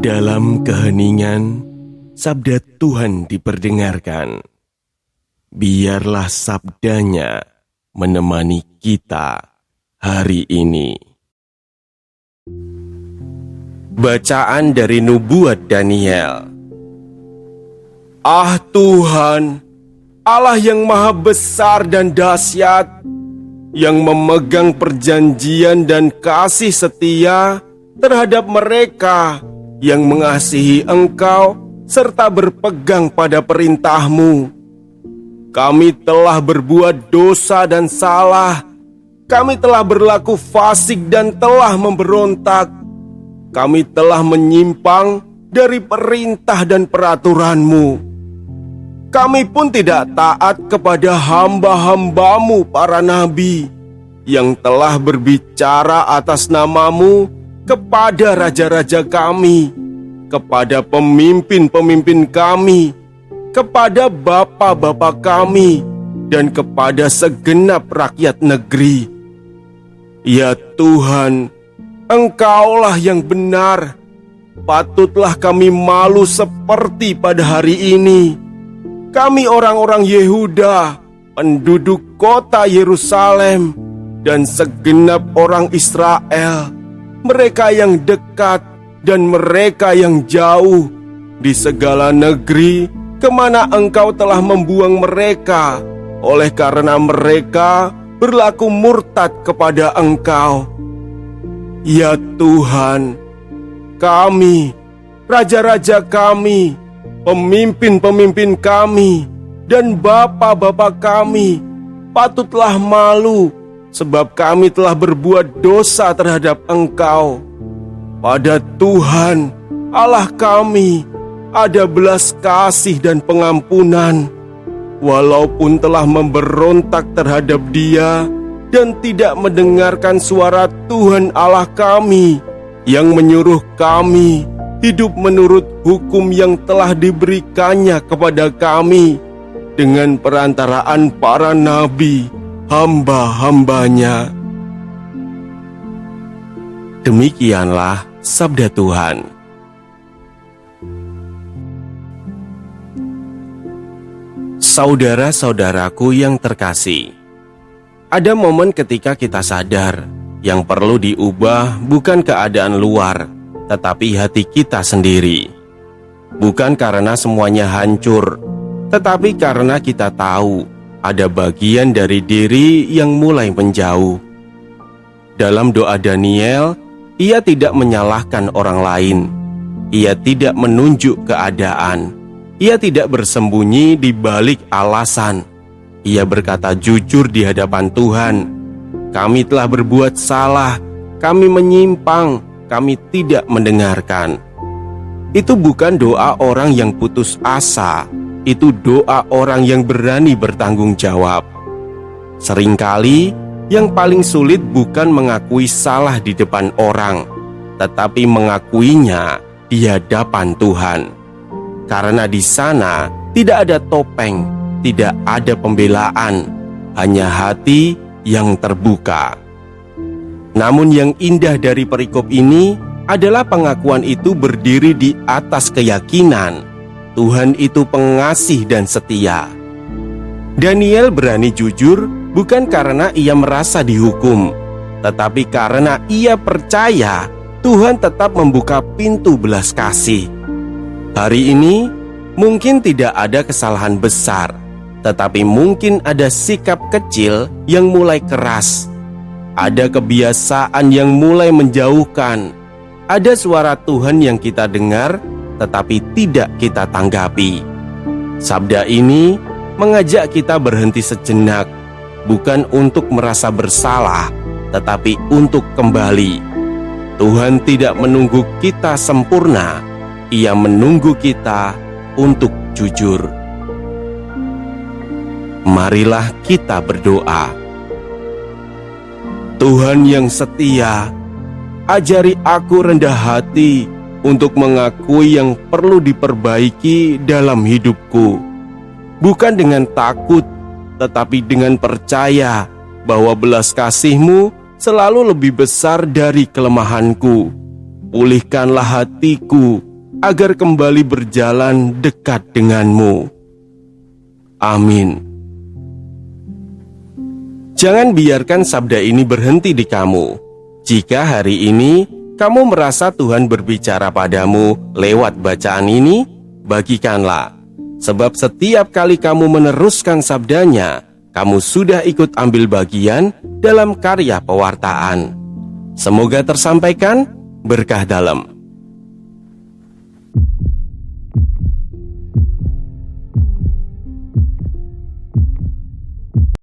Dalam keheningan, sabda Tuhan diperdengarkan. Biarlah sabdanya menemani kita hari ini. Bacaan dari Nubuat Daniel. Ah Tuhan, Allah yang maha besar dan dahsyat, yang memegang perjanjian dan kasih setia terhadap mereka yang mengasihi Engkau serta berpegang pada perintah-Mu. Kami telah berbuat dosa dan salah. Kami telah berlaku fasik dan telah memberontak. Kami telah menyimpang dari perintah dan peraturan-Mu. Kami pun tidak taat kepada hamba-hamba-Mu para nabi yang telah berbicara atas nama-Mu kepada raja-raja kami, kepada pemimpin-pemimpin kami, kepada bapa-bapa kami, dan kepada segenap rakyat negeri. Ya Tuhan, Engkaulah yang benar. Patutlah kami malu seperti pada hari ini. Kami orang-orang Yehuda, penduduk kota Yerusalem, dan segenap orang Israel, mereka yang dekat dan mereka yang jauh, di segala negeri kemana Engkau telah membuang mereka, oleh karena mereka berlaku murtad kepada Engkau. Ya Tuhan, kami, raja-raja kami, pemimpin-pemimpin kami, dan bapa-bapa kami patutlah malu, sebab kami telah berbuat dosa terhadap Engkau. Pada Tuhan, Allah kami, ada belas kasih dan pengampunan, walaupun telah memberontak terhadap Dia dan tidak mendengarkan suara Tuhan Allah kami, yang menyuruh kami hidup menurut hukum yang telah diberikannya kepada kami dengan perantaraan para nabi, hamba-hambanya. Demikianlah sabda Tuhan. Saudara-saudaraku yang terkasih, ada momen ketika kita sadar yang perlu diubah bukan keadaan luar, tetapi hati kita sendiri. Bukan karena semuanya hancur, tetapi karena kita tahu ada bagian dari diri yang mulai menjauh. Dalam doa Daniel, ia tidak menyalahkan orang lain. Ia tidak menunjuk keadaan. Ia tidak bersembunyi di balik alasan. Ia berkata jujur di hadapan Tuhan. Kami telah berbuat salah. Kami menyimpang. Kami tidak mendengarkan. Itu bukan doa orang yang putus asa. Itu doa orang yang berani bertanggung jawab. Seringkali yang paling sulit bukan mengakui salah di depan orang, tetapi mengakuinya di hadapan Tuhan. Karena di sana tidak ada topeng, tidak ada pembelaan, hanya hati yang terbuka. Namun yang indah dari perikop ini adalah pengakuan itu berdiri di atas keyakinan Tuhan itu pengasih dan setia. Daniel berani jujur bukan karena ia merasa dihukum, tetapi karena ia percaya Tuhan tetap membuka pintu belas kasih. Hari ini mungkin tidak ada kesalahan besar, tetapi mungkin ada sikap kecil yang mulai keras. Ada kebiasaan yang mulai menjauhkan. Ada suara Tuhan yang kita dengar tetapi tidak kita tanggapi. Sabda ini mengajak kita berhenti sejenak, bukan untuk merasa bersalah, tetapi untuk kembali. Tuhan tidak menunggu kita sempurna, Ia menunggu kita untuk jujur. Marilah kita berdoa. Tuhan yang setia, ajari aku rendah hati untuk mengakui yang perlu diperbaiki dalam hidupku. Bukan dengan takut, tetapi dengan percaya bahwa belas kasih-Mu selalu lebih besar dari kelemahanku. Pulihkanlah hatiku agar kembali berjalan dekat denganmu. Amin. Jangan biarkan sabda ini berhenti di kamu. Jika hari ini kamu merasa Tuhan berbicara padamu lewat bacaan ini, bagikanlah. Sebab setiap kali kamu meneruskan sabdanya, kamu sudah ikut ambil bagian dalam karya pewartaan. Semoga tersampaikan berkah dalam.